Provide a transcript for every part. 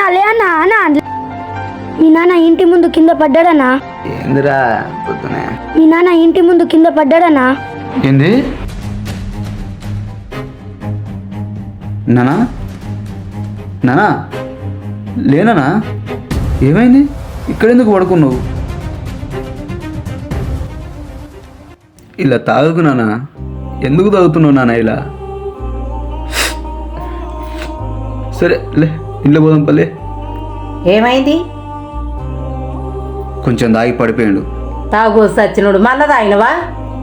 అన్నా లే అన్నా అన్నా మీ నాన్న ఇంటి ముందు కింద పడ్డాడనా? ఏందిరా పొద్దునే? మీ నాన్న ఇంటి ముందు కింద పడ్డాడనా? ఏంది నానా? నానా లేనా? ఏమైంది? ఇక్కడెందుకు పడుకున్నావు? ఇలా తాగుకు నానా. ఎందుకు తాగుతున్నావు నాన్న ఇలా? సరే లే, ఇంట్లో పోదాం పల్లె. ఏమైంది? కొంచెం దాగి పడిపోయాడు. తాగు సచ్చినోడు మళ్ళా తాగినవా?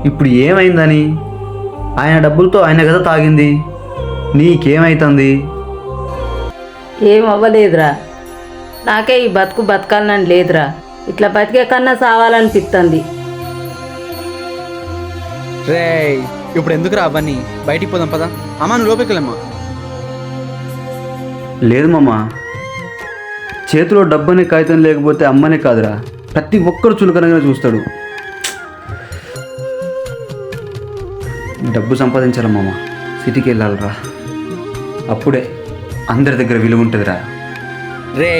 ఇప్పుడు ఏమైందని? ఆయన డబ్బులతో ఆయన కదా తాగింది. నీకేమైతుంది? ఏం అవ్వలేదురా, నాకే ఈ బతుకు బతకాలని లేదురా. ఇట్లా బతికే కన్నా సావాలనిపిస్తుంది. రే ఇప్పుడు ఎందుకు రా అవన్నీ? బయటికి పోదాం పదా. అమ్మా నువ్వు లోపలికి వెళ్ళమ్మా. లేదు మామ, చేతిలో డబ్బనే కాగితం లేకపోతే అమ్మనే కాదురా, ప్రతి ఒక్కరు చులకనగానే చూస్తాడు. డబ్బు సంపాదించాలి మామ, సిటీకి వెళ్ళాలిరా. అప్పుడే అందరి దగ్గర విలువ ఉంటుందిరా. రే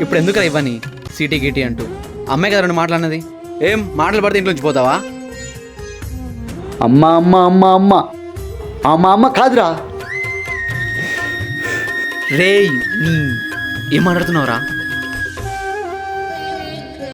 ఇప్పుడు ఎందుకు రా ఇవ్వని సిటీ గిటీ అంటూ? అమ్మాయి కదా రెండు మాట్లాడినది. ఏం మాటలు పడితే ఇంట్లోంచి పోతావా? అమ్మ అమ్మ అమ్మ అమ్మ అమ్మ అమ్మ కాదురా. రే ఏం మాట్లాడుతున్నావురా?